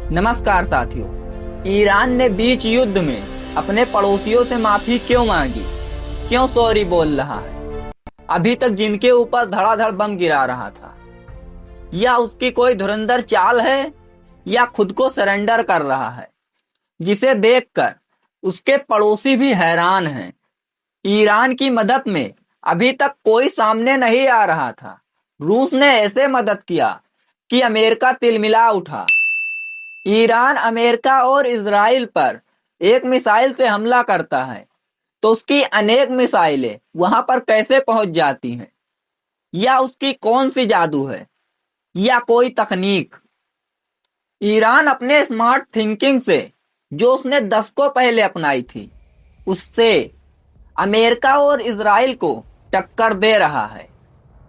नमस्कार साथियों। ईरान ने बीच युद्ध में अपने पड़ोसियों से माफी क्यों मांगी, क्यों सॉरी बोल रहा है? अभी तक जिनके ऊपर धड़ाधड़ बम गिरा रहा था, या उसकी कोई धुरंधर चाल है, या खुद को सरेंडर कर रहा है, जिसे देखकर उसके पड़ोसी भी हैरान हैं। ईरान की मदद में अभी तक कोई सामने नहीं आ रहा था। रूस ने ऐसे मदद किया कि अमेरिका तिलमिला उठा। ईरान अमेरिका और इजराइल पर एक मिसाइल से हमला करता है तो उसकी अनेक मिसाइलें वहां पर कैसे पहुंच जाती हैं? या उसकी कौन सी जादू है, या कोई तकनीक? ईरान अपने स्मार्ट थिंकिंग से, जो उसने दशकों पहले अपनाई थी, उससे अमेरिका और इजराइल को टक्कर दे रहा है।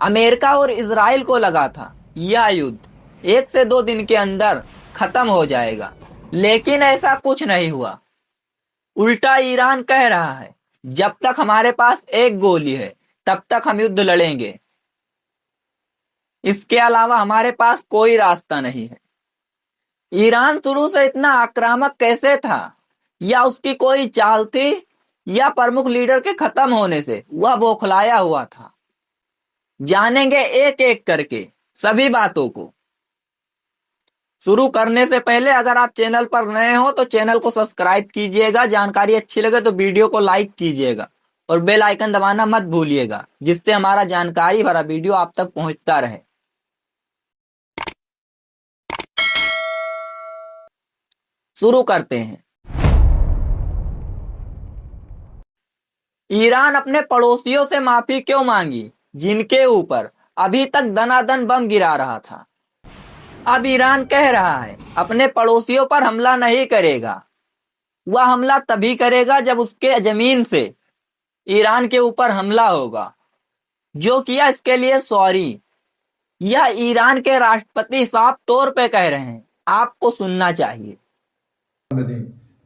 अमेरिका और इजराइल को लगा था यह युद्ध 1 से 2 दिन के अंदर खत्म हो जाएगा, लेकिन ऐसा कुछ नहीं हुआ। उल्टा ईरान कह रहा है, जब तक हमारे पास एक गोली है तब तक हम युद्ध लड़ेंगे। इसके अलावा हमारे पास कोई रास्ता नहीं है। ईरान शुरू से इतना आक्रामक कैसे था? या उसकी कोई चाल थी, या प्रमुख लीडर के खत्म होने से वह बौखलाया हुआ था? जानेंगे एक एक करके सभी बातों को। शुरू करने से पहले अगर आप चैनल पर नए हो तो चैनल को सब्सक्राइब कीजिएगा। जानकारी अच्छी लगे तो वीडियो को लाइक कीजिएगा और बेल आइकन दबाना मत भूलिएगा, जिससे हमारा जानकारी भरा वीडियो आप तक पहुंचता रहे। शुरू करते हैं। ईरान अपने पड़ोसियों से माफी क्यों मांगी, जिनके ऊपर अभी तक दनादन बम गिरा रहा था? अब ईरान कह रहा है अपने पड़ोसियों पर हमला नहीं करेगा। वह हमला तभी करेगा जब उसके जमीन से ईरान के ऊपर हमला होगा। जो किया इसके लिए सॉरी। यह ईरान के राष्ट्रपति साफ तौर पे कह रहे हैं, आपको सुनना चाहिए।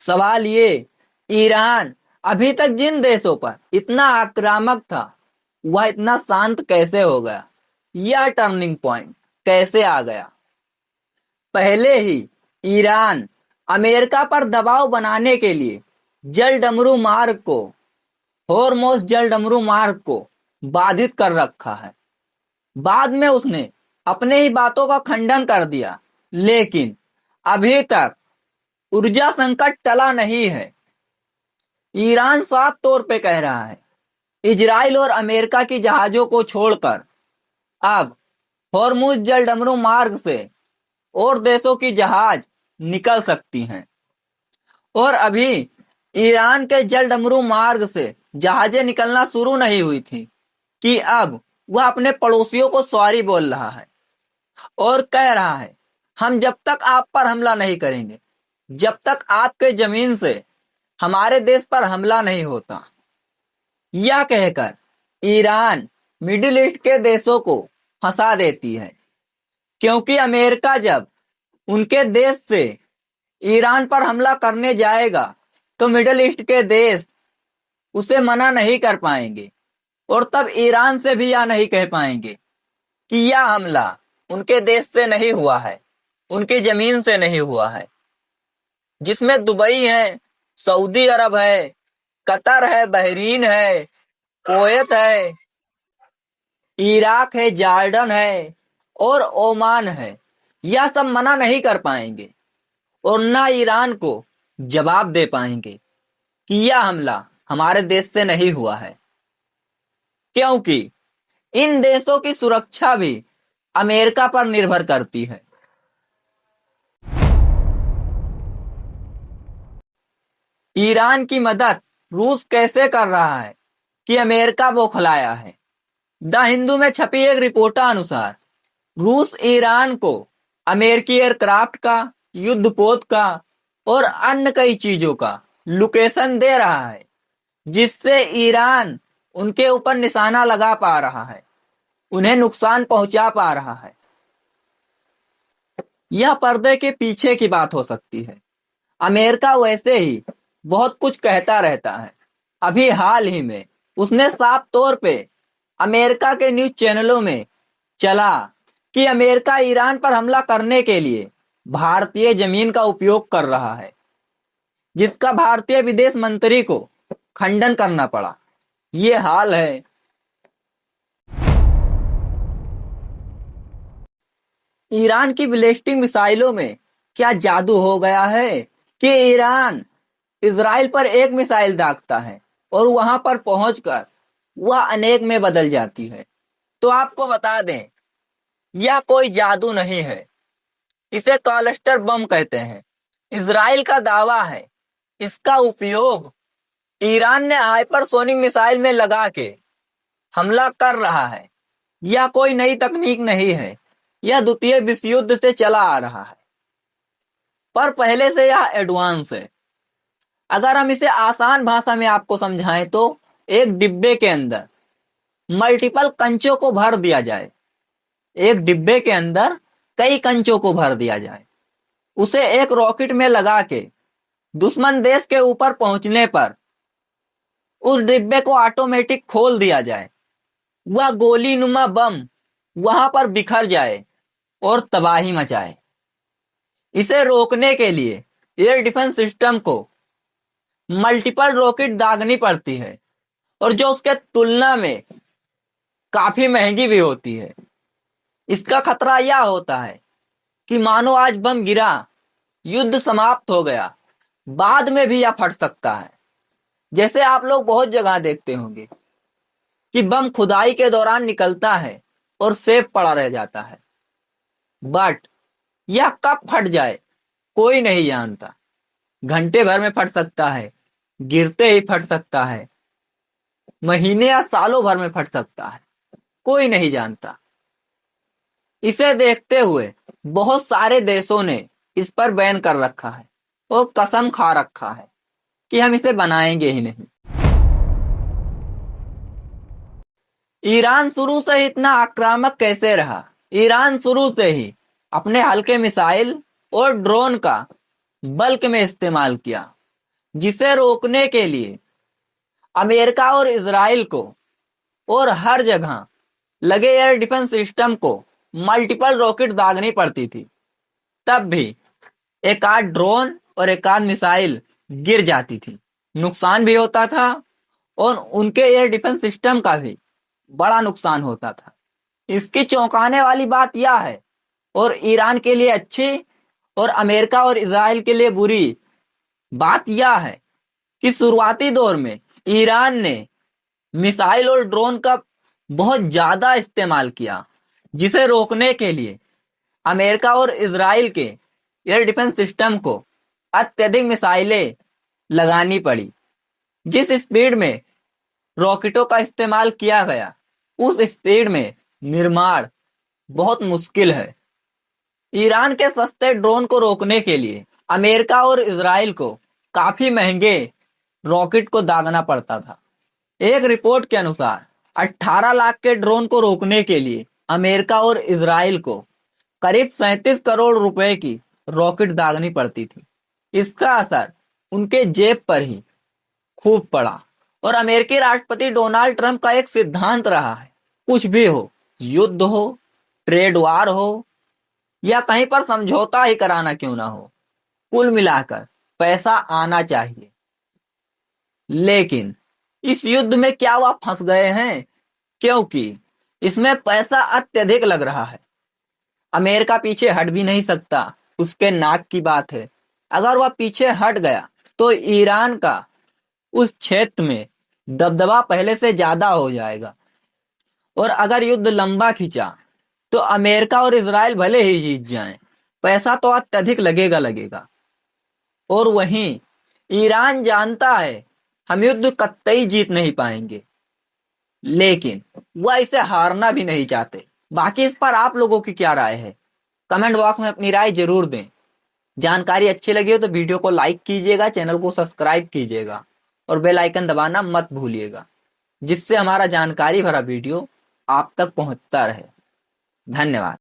सवाल ये, ईरान अभी तक जिन देशों पर इतना आक्रामक था वह इतना शांत कैसे हो गया? यह टर्निंग पॉइंट कैसे आ गया? पहले ही ईरान अमेरिका पर दबाव बनाने के लिए जलडमरू मार्ग को, होर्मुज जलडमरू मार्ग को बाधित कर रखा है। बाद में उसने अपने ही बातों का खंडन कर दिया, लेकिन अभी तक ऊर्जा संकट टला नहीं है। ईरान साफ तौर पे कह रहा है, इजराइल और अमेरिका की जहाजों को छोड़कर अब होर्मुज जलडमरू मार्ग से और देशों की जहाज निकल सकती हैं। और अभी ईरान के जलडमरू मार्ग से जहाजें निकलना शुरू नहीं हुई थी कि अब वह अपने पड़ोसियों को सॉरी बोल रहा है और कह रहा है, हम जब तक आप पर हमला नहीं करेंगे, जब तक आपके जमीन से हमारे देश पर हमला नहीं होता। यह कहकर ईरान मिडिल ईस्ट के देशों को फंसा देती है, क्योंकि अमेरिका जब उनके देश से ईरान पर हमला करने जाएगा तो मिडिल ईस्ट के देश उसे मना नहीं कर पाएंगे, और तब ईरान से भी यह नहीं कह पाएंगे कि यह हमला उनके देश से नहीं हुआ है, उनकी जमीन से नहीं हुआ है, जिसमें दुबई है, सऊदी अरब है, कतर है, बहरीन है, कुवैत है, इराक है, जॉर्डन है और ओमान है। यह सब मना नहीं कर पाएंगे और ना ईरान को जवाब दे पाएंगे कि यह हमला हमारे देश से नहीं हुआ है, क्योंकि इन देशों की सुरक्षा भी अमेरिका पर निर्भर करती है। ईरान की मदद रूस कैसे कर रहा है कि अमेरिका बौखलाया है? द हिंदू में छपी एक रिपोर्ट अनुसार रूस ईरान को अमेरिकी एयरक्राफ्ट का युद्धपोत का और अन्य कई चीजों का लोकेशन दे रहा है, जिससे ईरान उनके ऊपर निशाना लगा पा रहा है, उन्हें नुकसान पहुंचा पा रहा है। यह पर्दे के पीछे की बात हो सकती है। अमेरिका वैसे ही बहुत कुछ कहता रहता है। अभी हाल ही में उसने साफ तौर पे अमेरिका के न्यूज चैनलों में चला कि अमेरिका ईरान पर हमला करने के लिए भारतीय जमीन का उपयोग कर रहा है, जिसका भारतीय विदेश मंत्री को खंडन करना पड़ा। ये हाल है। ईरान की बैलिस्टिक मिसाइलों में क्या जादू हो गया है कि ईरान इजराइल पर एक मिसाइल दागता है और वहां पर पहुंचकर वह अनेक में बदल जाती है। तो आपको बता दें, यह कोई जादू नहीं है, इसे क्लस्टर बम कहते हैं। इजराइल का दावा है इसका उपयोग ईरान ने हाइपरसोनिक मिसाइल में लगा के हमला कर रहा है। यह कोई नई तकनीक नहीं है, यह द्वितीय विश्व युद्ध से चला आ रहा है, पर पहले से यह एडवांस है। अगर हम इसे आसान भाषा में आपको समझाएं तो एक डिब्बे के अंदर मल्टीपल कंचों को भर दिया जाए, एक डिब्बे के अंदर कई कंचों को भर दिया जाए, उसे एक रॉकेट में लगा के दुश्मन देश के ऊपर पहुंचने पर उस डिब्बे को ऑटोमेटिक खोल दिया जाए, वह गोली नुमा बम वहां पर बिखर जाए और तबाही मचाए। इसे रोकने के लिए एयर डिफेंस सिस्टम को मल्टीपल रॉकेट दागनी पड़ती है, और जो उसके तुलना में काफी महंगी भी होती है। इसका खतरा यह होता है कि मानो आज बम गिरा, युद्ध समाप्त हो गया, बाद में भी यह फट सकता है। जैसे आप लोग बहुत जगह देखते होंगे कि बम खुदाई के दौरान निकलता है और सेफ पड़ा रह जाता है, बट यह कब फट जाए कोई नहीं जानता। घंटे भर में फट सकता है, गिरते ही फट सकता है, महीने या सालों भर में फट सकता है, कोई नहीं जानता। इसे देखते हुए बहुत सारे देशों ने इस पर बैन कर रखा है और कसम खा रखा है कि हम इसे बनाएंगे ही नहीं। ईरान शुरू से ही इतना आक्रामक कैसे रहा? ईरान शुरू से ही अपने हल्के मिसाइल और ड्रोन का बल्क में इस्तेमाल किया, जिसे रोकने के लिए अमेरिका और इजराइल को और हर जगह लगे एयर डिफेंस सिस्टम को मल्टीपल रॉकेट दागनी पड़ती थी। तब भी एक आध ड्रोन और एक आध मिसाइल गिर जाती थी, नुकसान भी होता था और उनके एयर डिफेंस सिस्टम का भी बड़ा नुकसान होता था। इसकी चौंकाने वाली बात यह है, और ईरान के लिए अच्छी और अमेरिका और इजराइल के लिए बुरी बात यह है कि शुरुआती दौर में ईरान ने मिसाइल और ड्रोन का बहुत ज्यादा इस्तेमाल किया, जिसे रोकने के लिए अमेरिका और इजराइल के एयर डिफेंस सिस्टम को अत्यधिक मिसाइलें लगानी पड़ी। जिस स्पीड में रॉकेटों का इस्तेमाल किया गया, उस स्पीड में निर्माण बहुत मुश्किल है। ईरान के सस्ते ड्रोन को रोकने के लिए अमेरिका और इजराइल को काफी महंगे रॉकेट को दागना पड़ता था। एक रिपोर्ट के अनुसार 18 लाख के ड्रोन को रोकने के लिए अमेरिका और इजराइल को करीब 37 करोड़ रुपए की रॉकेट दागनी पड़ती थी। इसका असर उनके जेब पर ही खूब पड़ा, और अमेरिकी राष्ट्रपति डोनाल्ड ट्रंप का एक सिद्धांत रहा है, कुछ भी हो, युद्ध हो, ट्रेड वार हो या कहीं पर समझौता ही कराना क्यों ना हो, कुल मिलाकर पैसा आना चाहिए। लेकिन इस युद्ध में क्या वह फंस गए हैं? क्योंकि इसमें पैसा अत्यधिक लग रहा है। अमेरिका पीछे हट भी नहीं सकता, उसके नाक की बात है। अगर वह पीछे हट गया तो ईरान का उस क्षेत्र में दबदबा पहले से ज्यादा हो जाएगा, और अगर युद्ध लंबा खिंचा तो अमेरिका और इजराइल भले ही जीत जाएं, पैसा तो अत्यधिक लगेगा। और वहीं ईरान जानता है हम युद्ध कतई जीत नहीं पाएंगे, लेकिन वह इसे हारना भी नहीं चाहते। बाकी इस पर आप लोगों की क्या राय है? कमेंट बॉक्स में अपनी राय जरूर दें। जानकारी अच्छी लगी हो तो वीडियो को लाइक कीजिएगा, चैनल को सब्सक्राइब कीजिएगा और बेल आइकन दबाना मत भूलिएगा, जिससे हमारा जानकारी भरा वीडियो आप तक पहुंचता रहे। धन्यवाद।